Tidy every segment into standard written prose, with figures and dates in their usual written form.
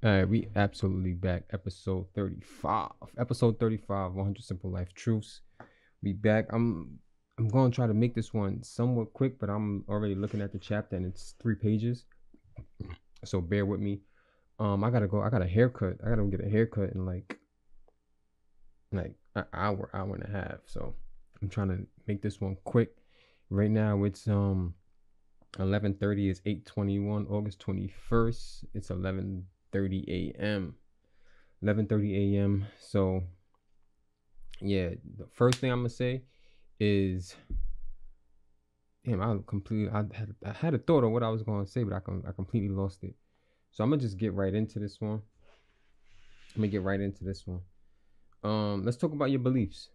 We absolutely back. Episode 35. Episode 35, 100 Simple Life Truths. We back. I'm going to try to make this one somewhat quick, but I'm already looking at the chapter and it's 3 pages. So bear with me. I gotta go. I got a haircut. I gotta go get a haircut in like an hour and a half. So I'm trying to make this one quick. Right now it's 11:30. Is 8/21, August 21st. It's 11:30 a.m. 11:30 a.m. So yeah, the first thing I'm gonna say is, damn, I had a thought of what I was gonna say, but I completely lost it. So I'm gonna just get right into this one. I'm gonna get right into this one. Let's talk about your beliefs.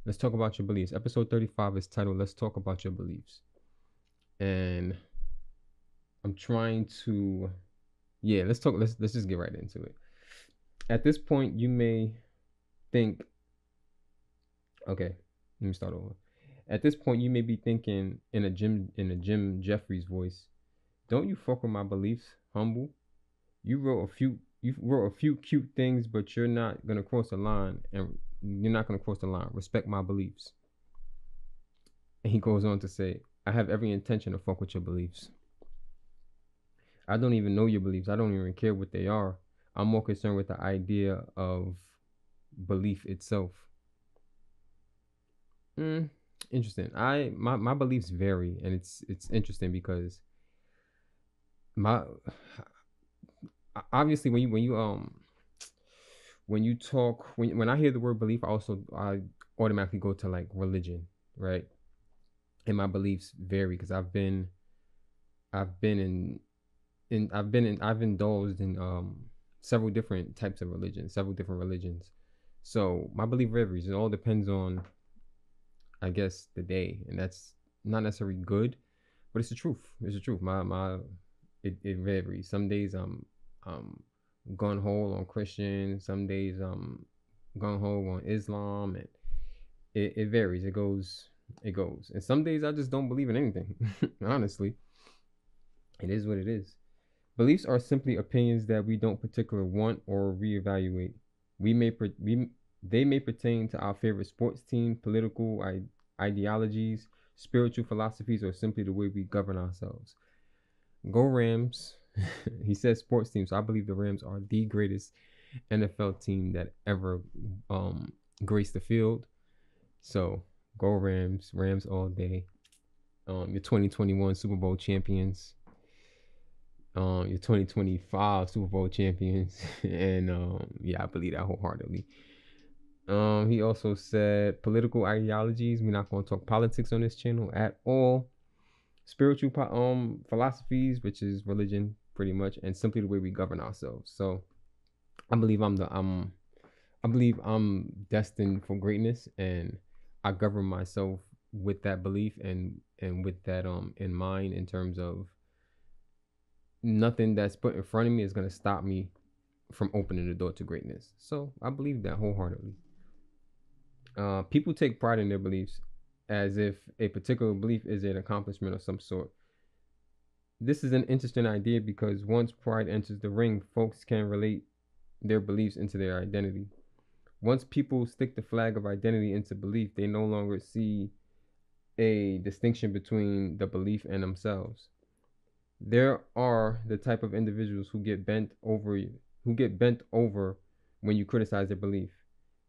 Let's talk about your beliefs. Episode 35 is titled "Let's Talk About Your Beliefs," and I'm trying to, yeah, let's talk. Let's just get right into it. At this point, you may think, okay, let me start over. At this point, you may be thinking in a Jim Jeffries voice, "Don't you fuck with my beliefs, humble? You wrote a few cute things, but you're not gonna cross the line, and you're not gonna cross the line. Respect my beliefs." And he goes on to say, "I have every intention to fuck with your beliefs. I don't even know your beliefs. I don't even care what they are. I'm more concerned with the idea of belief itself." Interesting. My beliefs vary, and it's interesting because my obviously when you talk when I hear the word belief, I automatically go to like religion, right? And my beliefs vary because I've indulged in several different types of religions, several different religions. So my belief varies. It all depends on, I guess, the day, and that's not necessarily good, but it's the truth. It's the truth. It varies. Some days I'm gun ho on Christian. Some days I'm gun ho on Islam, and it varies. It goes. And some days I just don't believe in anything. Honestly, it is what it is. Beliefs are simply opinions that we don't particularly want or reevaluate. We may we They may pertain to our favorite sports team, political ideologies, spiritual philosophies, or simply the way we govern ourselves. Go Rams. He says sports team, so I believe the Rams are the greatest NFL team that ever graced the field. So go Rams, Rams all day. Your 2021 Super Bowl champions. Your 2025 Super Bowl champions, and yeah, I believe that wholeheartedly. He also said political ideologies. We're not going to talk politics on this channel at all. Spiritual philosophies, which is religion, pretty much, and simply the way we govern ourselves. So I believe I believe I'm destined for greatness, and I govern myself with that belief and with that in mind, in terms of nothing that's put in front of me is going to stop me from opening the door to greatness. So I believe that wholeheartedly. People take pride in their beliefs as if a particular belief is an accomplishment of some sort. This is an interesting idea because once pride enters the ring, folks can relate their beliefs into their identity. Once people stick the flag of identity into belief, they no longer see a distinction between the belief and themselves. There are the type of individuals who get bent over when you criticize their belief.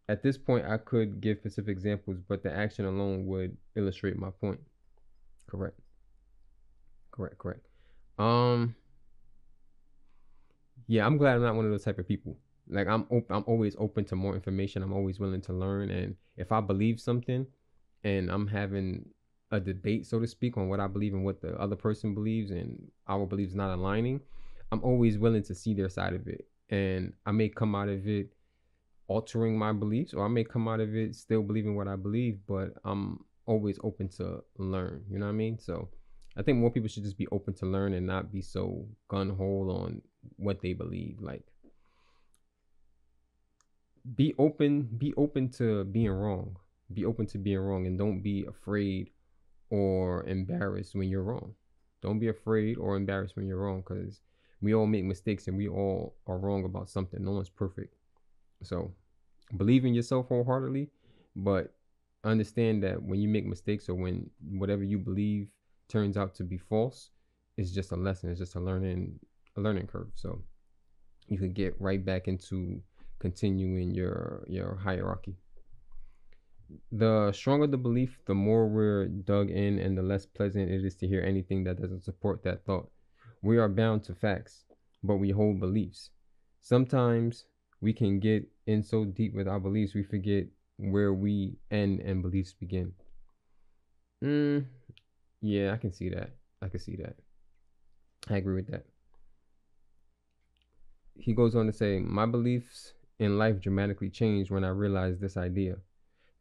At this point, I could give specific examples, but the action alone would illustrate my point. Correct. Correct. Um, yeah, I'm glad I'm not one of those type of people. Like I'm always open to more information. I'm always willing to learn, and if I believe something, and I'm having a debate, so to speak, on what I believe and what the other person believes, and our beliefs not aligning, I'm always willing to see their side of it, and I may come out of it altering my beliefs, or I may come out of it still believing what I believe, but I'm always open to learn. You know what I mean? So I think more people should just be open to learn and not be so gun ho on what they believe. Like, be open to being wrong. Be open to being wrong, and don't be afraid or embarrassed when you're wrong. Don't be afraid or embarrassed when you're wrong, because We all make mistakes and we all are wrong about something. No one's perfect. So believe in yourself wholeheartedly, but understand that when you make mistakes or when whatever you believe turns out to be false, it's just a lesson. It's just a learning curve. So you can get right back into continuing your hierarchy. The stronger the belief, the more we're dug in, and the less pleasant it is to hear anything that doesn't support that thought. We are bound to facts, but we hold beliefs. Sometimes we can get in so deep with our beliefs we forget where we end and beliefs begin. Yeah, I can see that. I can see that. I agree with that. He goes on to say, my beliefs in life dramatically changed when I realized this idea.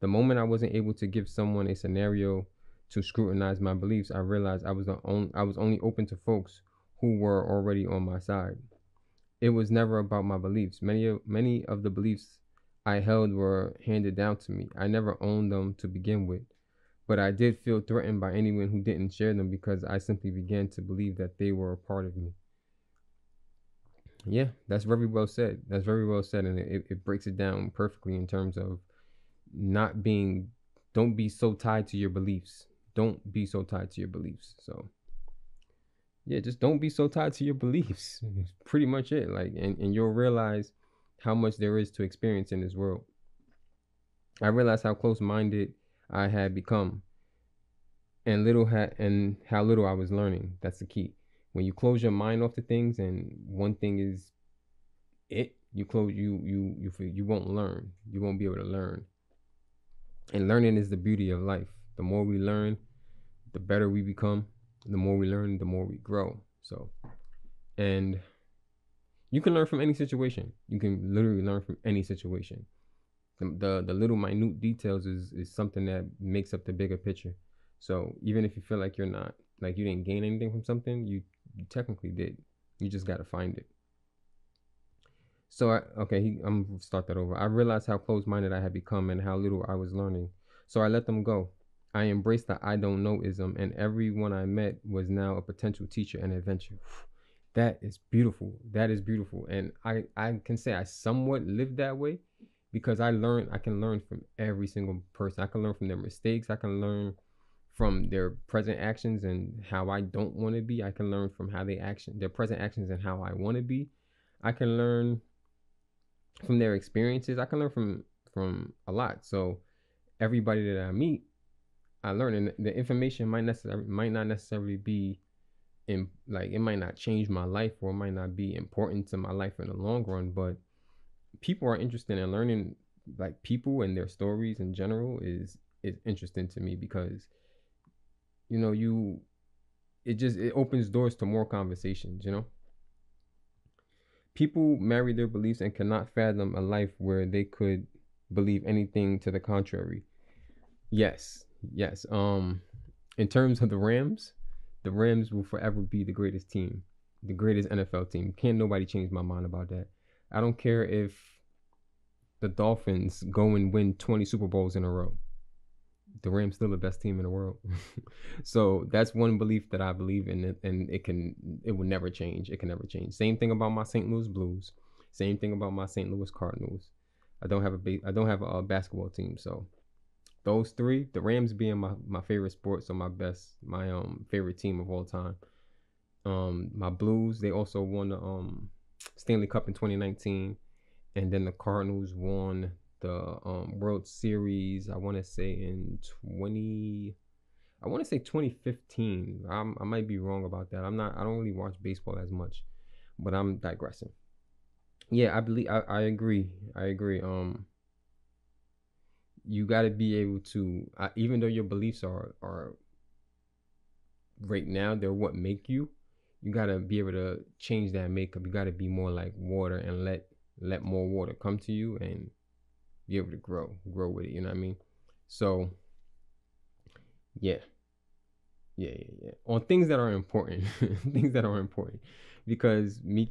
The moment I wasn't able to give someone a scenario to scrutinize my beliefs, I realized I was only open to folks who were already on my side. It was never about my beliefs. Many of the beliefs I held were handed down to me. I never owned them to begin with, but I did feel threatened by anyone who didn't share them because I simply began to believe that they were a part of me. Yeah, that's very well said. That's very well said, and it breaks it down perfectly in terms of not being, don't be so tied to your beliefs. Don't be so tied to your beliefs. So yeah, just don't be so tied to your beliefs. It's pretty much it. Like, and you'll realize how much there is to experience in this world. I realized how close-minded I had become, and how little I was learning. That's the key. When you close your mind off to things, and one thing is it, you won't learn. You won't be able to learn. And learning is the beauty of life. The more we learn, the better we become. The more we learn, the more we grow. So, and you can learn from any situation. You can literally learn from any situation. The little minute details is something that makes up the bigger picture. So even if you feel like you're not, like you didn't gain anything from something, you technically did. You just got to find it. So I'm gonna start that over. I realized how close-minded I had become and how little I was learning. So I let them go. I embraced the I don't know-ism, and everyone I met was now a potential teacher and adventure. That is beautiful. That is beautiful. And I can say I somewhat live that way because I can learn from every single person. I can learn from their mistakes. I can learn from their present actions and how I don't want to be. I can learn from how their present actions and how I want to be. I can learn from their experiences. I can learn from a lot. So everybody that I meet, I learn, and the information might not necessarily be in, like, it might not change my life or it might not be important to my life in the long run, but people are interested in learning, like, people and their stories in general is interesting to me because it opens doors to more conversations. People marry their beliefs and cannot fathom a life where they could believe anything to the contrary. Yes. In terms of the Rams will forever be the greatest team, the greatest NFL team. Can't nobody change my mind about that. I don't care if the Dolphins go and win 20 Super Bowls in a row. The Rams still the best team in the world. So that's one belief that I believe in, and it will never change. It can never change. Same thing about my St. Louis Blues. Same thing about my St. Louis Cardinals. I don't have a basketball team, so those three, the Rams being my favorite sport, so my favorite team of all time. My Blues, they also won the Stanley Cup in 2019, and then the Cardinals won the World Series. I want to say 2015. I might be wrong about that. I don't really watch baseball as much, but I'm digressing. Yeah, I agree. You got to be able to, even though your beliefs are right now, they're what make you. You got to be able to change that makeup. You got to be more like water and let more water come to you and be able to grow with it. You know what I mean? So yeah. On things that are important, because me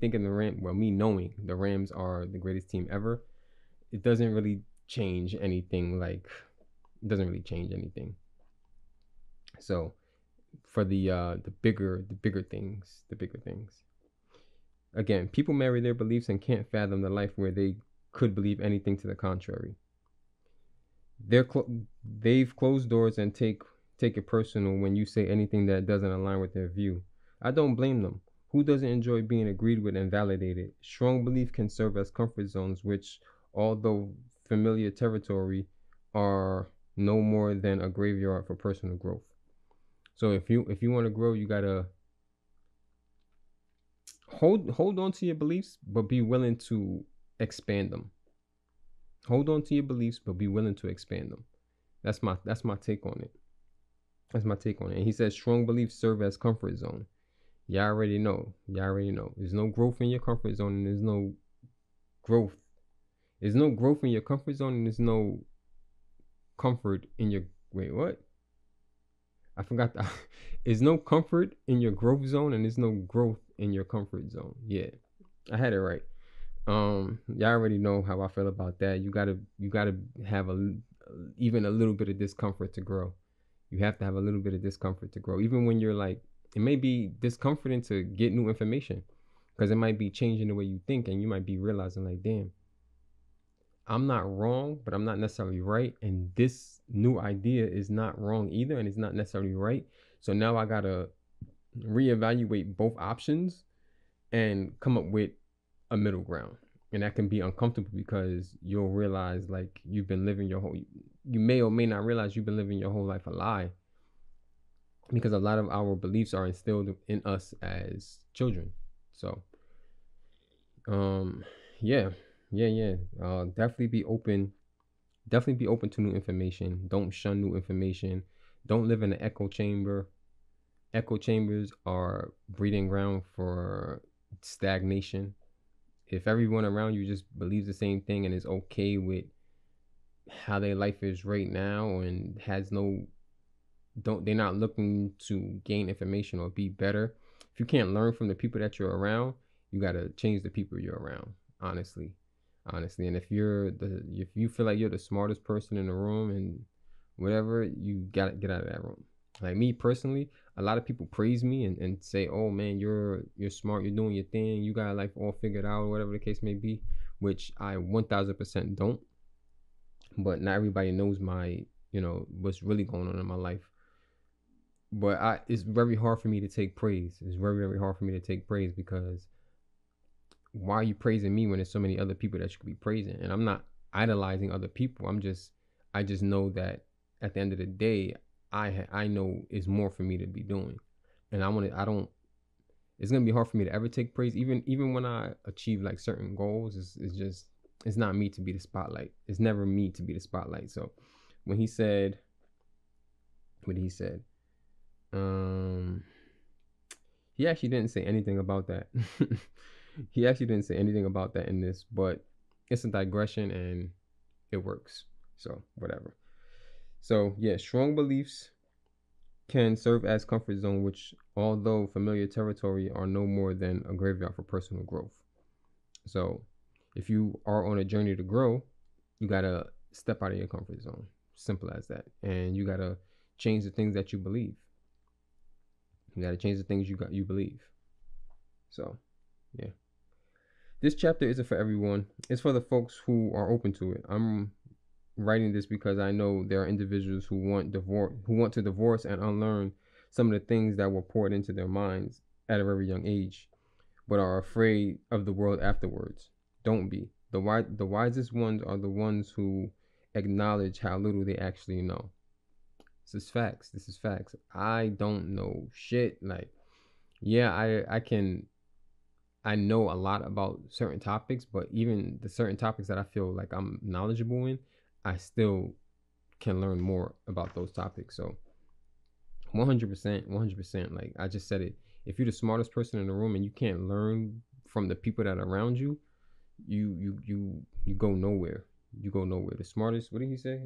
knowing the Rams are the greatest team ever, it doesn't really change anything. Like, it doesn't really change anything. So for the bigger things, Again, people marry their beliefs and can't fathom the life where they could believe anything to the contrary. They've closed doors and take it personal when you say anything that doesn't align with their view. I don't blame them. Who doesn't enjoy being agreed with and validated? Strong belief can serve as comfort zones, which, although familiar territory, are no more than a graveyard for personal growth. So if you want to grow, you gotta hold on to your beliefs, but be willing to expand them. Hold on to your beliefs, but be willing to expand them. That's my take on it. That's my take on it. And he says strong beliefs serve as comfort zone. Y'all already know. There's no growth in your comfort zone, and there's no growth. There's no growth in your comfort zone, and there's no comfort in your what? I forgot that. There's no comfort in your growth zone, and there's no growth in your comfort zone. Yeah, I had it right. Y'all already know how I feel about that. You gotta have even a little bit of discomfort to grow. You have to have a little bit of discomfort to grow, even when you're like, it may be discomforting to get new information, because it might be changing the way you think, and you might be realizing like, damn, I'm not wrong, but I'm not necessarily right, and this new idea is not wrong either, and it's not necessarily right. So now I gotta reevaluate both options and come up with a middle ground. And that can be uncomfortable, because you'll realize like you've been living you may or may not realize you've been living your whole life a lie, because a lot of our beliefs are instilled in us as children. So yeah, definitely be open to new information. Don't shun new information. Don't live in an echo chamber. Echo chambers are breeding ground for stagnation. If everyone around you just believes the same thing and is okay with how their life is right now, and they're not looking to gain information or be better. If you can't learn from the people that you're around, you got to change the people you're around, honestly. And if you feel like you're the smartest person in the room and whatever, you got to get out of that room. Like me personally, a lot of people praise me and say, oh man, you're smart, you're doing your thing, you got life all figured out, whatever the case may be, which I 1000% don't. But not everybody knows what's really going on in my life. But it's very hard for me to take praise. It's very, very hard for me to take praise, because why are you praising me when there's so many other people that you could be praising? And I'm not idolizing other people. I just know that at the end of the day, I know it's more for me to be doing. And it's gonna be hard for me to ever take praise, even when I achieve like certain goals. It's not me to be the spotlight. It's never me to be the spotlight. So when he said, he actually didn't say anything about that. He actually didn't say anything about that in this, but it's a digression and it works. So whatever. So yeah, strong beliefs can serve as comfort zone, which, although familiar territory, are no more than a graveyard for personal growth. So if you are on a journey to grow, you gotta step out of your comfort zone. Simple as that. And you gotta change the things that you believe. You gotta change the things you believe. So yeah. This chapter isn't for everyone. It's for the folks who are open to it. I'm writing this because I know there are individuals who want to divorce and unlearn some of the things that were poured into their minds at a very young age, but are afraid of the world afterwards. Don't be. The wisest ones are the ones who acknowledge how little they actually know. This is facts. I don't know shit. Like, yeah, I know a lot about certain topics, but even the certain topics that I feel like I'm knowledgeable in, I still can learn more about those topics. So 100%, like I just said it. If you're the smartest person in the room and you can't learn from the people that are around you, you go nowhere. You go nowhere. The smartest, what did he say?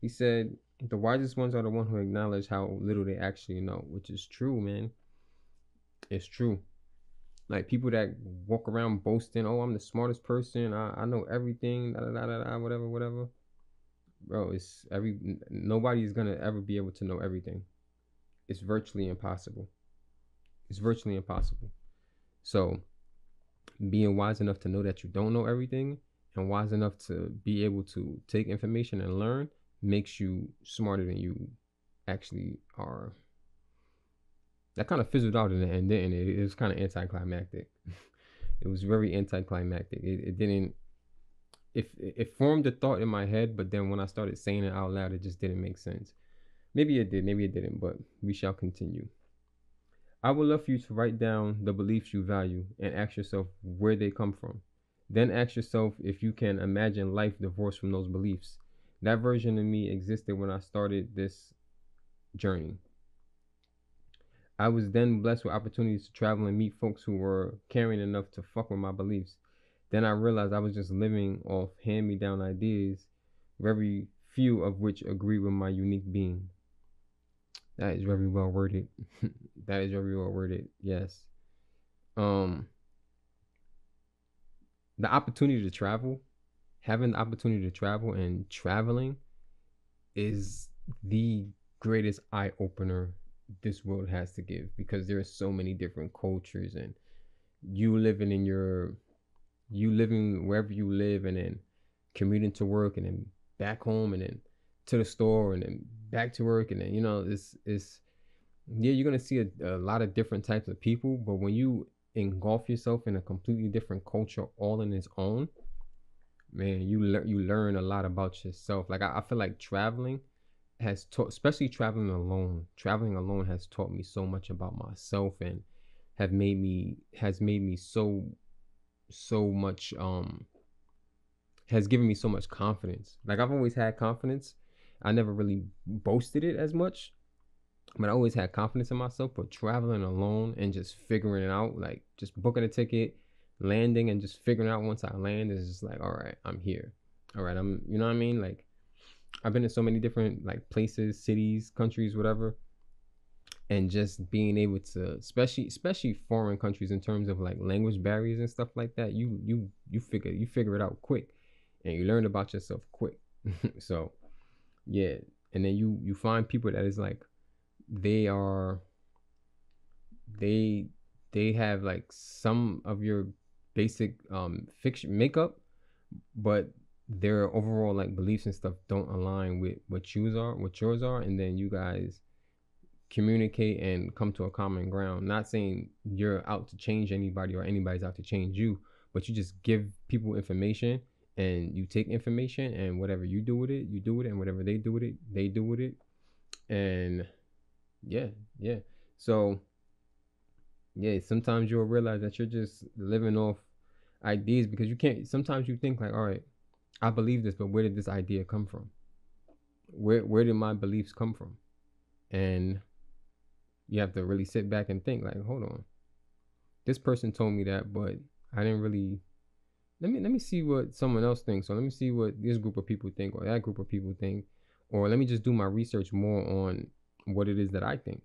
He said the wisest ones are the ones who acknowledge how little they actually know, which is true, man. It's true. Like people that walk around boasting, oh, I'm the smartest person, I know everything, whatever. Bro, nobody is gonna ever be able to know everything. It's virtually impossible. So being wise enough to know that you don't know everything and wise enough to be able to take information and learn makes you smarter than you actually are. That kind of fizzled out in the end, didn't it? It was kind of anticlimactic. It was very anticlimactic. It didn't. It formed a thought in my head, but then when I started saying it out loud, it just didn't make sense. Maybe it did, maybe it didn't, but we shall continue. I would love for you to write down the beliefs you value and ask yourself where they come from. Then ask yourself if you can imagine life divorced from those beliefs. That version of me existed when I started this journey. I was then blessed with opportunities to travel and meet folks who were caring enough to fuck with my beliefs. Then I realized I was just living off hand-me-down ideas, very few of which agree with my unique being. That is very well worded. That is very well worded. Yes. The opportunity to travel, having the opportunity to travel and traveling is the greatest eye opener this world has to give, because there are so many different cultures, and you living wherever you live, and then commuting to work, and then back home, and then to the store, and then back to work, and then it's yeah, you're gonna see a lot of different types of people, but when you engulf yourself in a completely different culture all in its own, man, you learn a lot about yourself. Like I feel like traveling has taught, especially traveling alone has taught me so much about myself, and has made me so much has given me so much confidence. Like I've always had confidence. I never really boasted it as much, but I always had confidence in myself. But traveling alone and just figuring it out, like just booking a ticket, landing, and just figuring out once I land is just like, all right, I'm here. All right, you know what I mean? Like I've been in so many different like places, cities, countries, whatever, and just being able to, especially foreign countries, in terms of like language barriers and stuff like that, you figure it out quick, and you learn about yourself quick. So yeah, and then you find people that is like they have like some of your basic fiction makeup, but their overall like beliefs and stuff don't align with what yours are, and then you guys communicate and come to a common ground. Not saying you're out to change anybody or anybody's out to change you, but you just give people information, and you take information, and whatever you do with it, you do with it, and whatever they do with it, they do with it. And yeah. So yeah, sometimes you'll realize that you're just living off ideas, because you can't, sometimes you think like, all right, I believe this, but where did this idea come from? Where did my beliefs come from? And you have to really sit back and think like, hold on, this person told me that, but I didn't really, let me see what someone else thinks. So let me see what this group of people think, or that group of people think, or let me just do my research more on what it is that I think.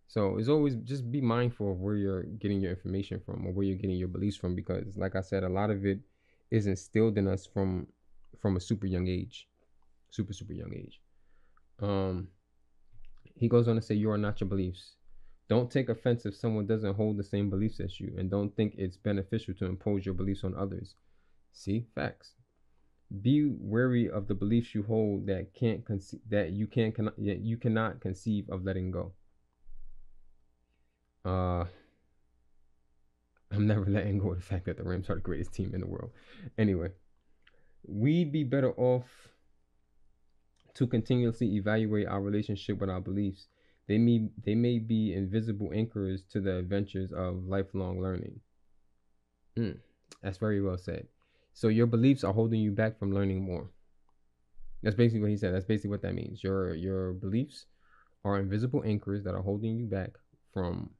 So it's always just be mindful of where you're getting your information from, or where you're getting your beliefs from, because like I said, a lot of it is instilled in us from a super young age. Super young age. He goes on to say, you are not your beliefs. Don't take offense if someone doesn't hold the same beliefs as you, and don't think it's beneficial to impose your beliefs on others. See, facts. Be wary of the beliefs you hold that you cannot conceive of letting go. I'm never letting go of the fact that the Rams are the greatest team in the world. Anyway, we'd be better off to continuously evaluate our relationship with our beliefs. They may be invisible anchors to the adventures of lifelong learning. That's very well said. So your beliefs are holding you back from learning more. That's basically what he said. That's basically what that means. Your beliefs are invisible anchors that are holding you back from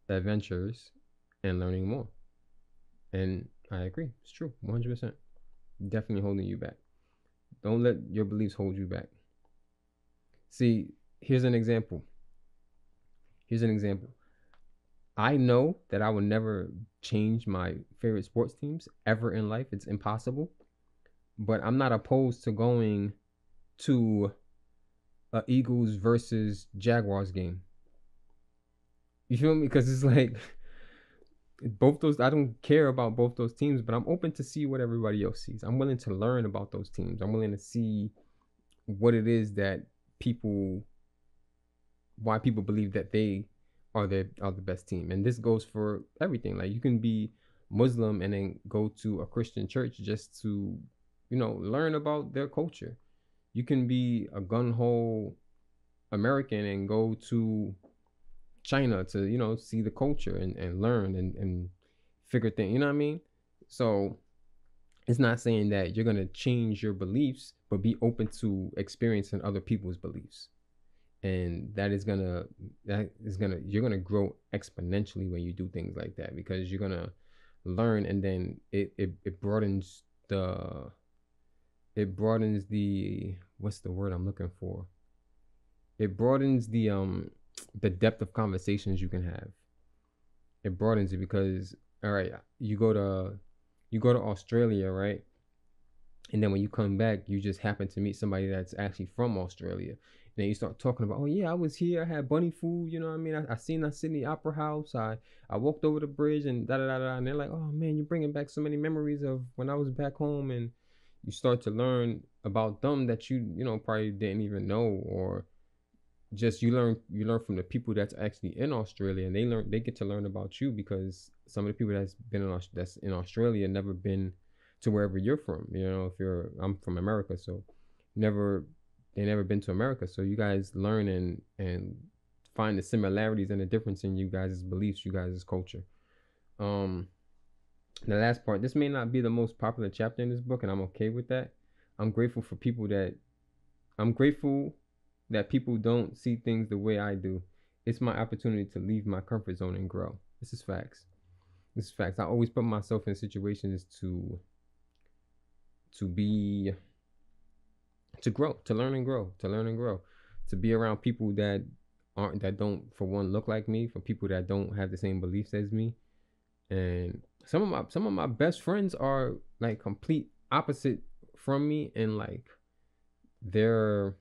adventures and learning more. And I agree. It's true. 100%. Definitely holding you back. Don't let your beliefs hold you back. See, here's an example. I know that I will never change my favorite sports teams ever in life. It's impossible. But I'm not opposed to going to a Eagles versus Jaguars game. You feel me? Because it's like, both those, I don't care about both those teams, but I'm open to see what everybody else sees. I'm willing to learn about those teams. I'm willing to see what it is that people, why people believe that they are the best team. And this goes for everything. Like, you can be Muslim and then go to a Christian church just to, learn about their culture. You can be a gun-ho American and go to China to, see the culture and learn and figure things, you know what I mean? So it's not saying that you're gonna change your beliefs, but be open to experiencing other people's beliefs. And you're gonna grow exponentially when you do things like that, because you're gonna learn, and then it broadens the what's the word I'm looking for? It broadens the depth of conversations you can have. It broadens it because, all right, you go to Australia, right? And then when you come back, you just happen to meet somebody that's actually from Australia. And then you start talking about, oh yeah, I was here, I had bunny food, you know what I mean? I seen that Sydney Opera House, I walked over the bridge and da da da da. And they're like, oh man, you're bringing back so many memories of when I was back home. And you start to learn about them that you probably didn't even know, or just you learn from the people that's actually in Australia, and they get to learn about you, because some of the people that's in Australia never been to wherever you're from. I'm from America, so they never been to America, so you guys learn and find the similarities and the difference in you guys' beliefs, you guys' culture. The last part, this may not be the most popular chapter in this book, and I'm okay with that. I'm grateful that people don't see things the way I do. It's my opportunity to leave my comfort zone and grow. This is facts. I always put myself in situations to grow, to learn and grow, to be around people that don't, for one, look like me, for people that don't have the same beliefs as me. And some of my best friends are like complete opposite from me, and like their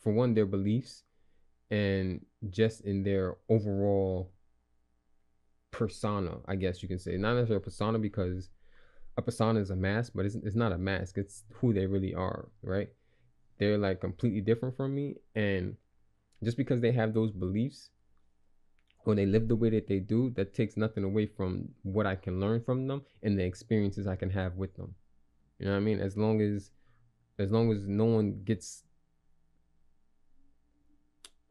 for one, their beliefs, and just in their overall persona, I guess you can say. Not necessarily a persona, because a persona is a mask, but it's not a mask. It's who they really are, right? They're like completely different from me, and just because they have those beliefs or they live the way that they do, that takes nothing away from what I can learn from them and the experiences I can have with them. You know what I mean? As long as no one gets,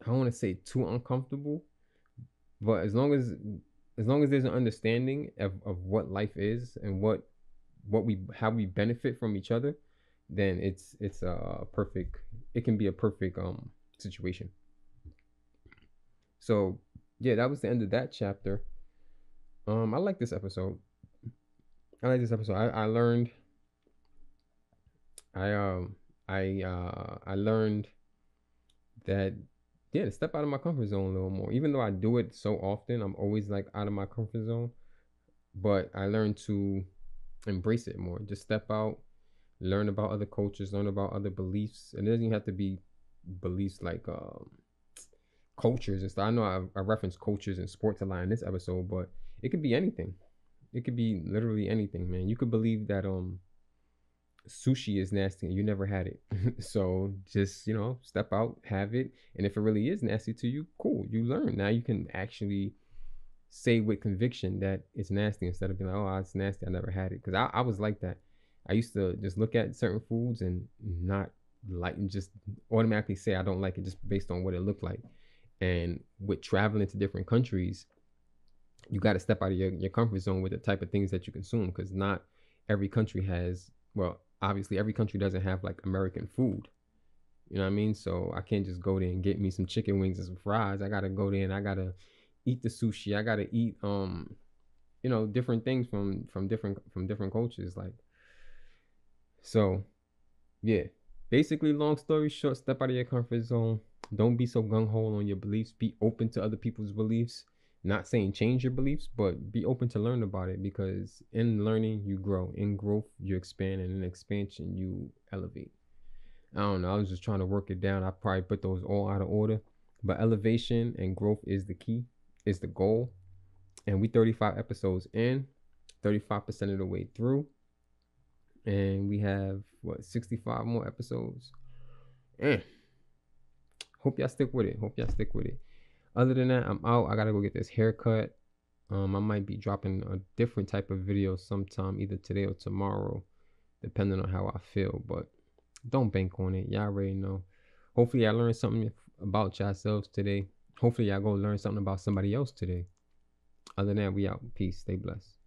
I don't want to say too uncomfortable, but as long as there's an understanding of what life is and how we benefit from each other, then it's a perfect, it can be a perfect situation. So yeah, that was the end of that chapter. I like this episode. I learned I learned that, yeah, to step out of my comfort zone a little more. Even though I do it so often, I'm always like out of my comfort zone. But I learned to embrace it more. Just step out, learn about other cultures, learn about other beliefs. And it doesn't even have to be beliefs like cultures and stuff. I know I referenced cultures and sports a lot in this episode, but it could be anything. It could be literally anything, man. You could believe that sushi is nasty and you never had it. So just, step out, have it, and if it really is nasty to you, cool, you learn. Now you can actually say with conviction that it's nasty, instead of being like, oh, it's nasty, I never had it. Because I was like that. I used to just look at certain foods and not like, and just automatically say I don't like it just based on what it looked like. And with traveling to different countries, you got to step out of your comfort zone with the type of things that you consume, because not every country has, well, obviously every country doesn't have like American food. You know what I mean? So I can't just go there and get me some chicken wings and some fries. I got to go there and I got to eat the sushi. I got to eat different things from different cultures, like. So yeah, basically, long story short, step out of your comfort zone. Don't be so gung-ho on your beliefs. Be open to other people's beliefs. Not saying change your beliefs, but be open to learn about it, because in learning you grow. In growth you expand, and in expansion you elevate. I don't know, I was just trying to work it down. I probably put those all out of order, but elevation and growth is the key, is the goal. And we 35 episodes in, 35% of the way through. And we have, what, 65 more episodes? Hope y'all stick with it. Other than that, I'm out. I gotta go get this haircut. I might be dropping a different type of video sometime, either today or tomorrow, depending on how I feel. But don't bank on it. Y'all already know. Hopefully, y'all learned something about yourselves today. Hopefully, y'all go learn something about somebody else today. Other than that, we out. Peace. Stay blessed.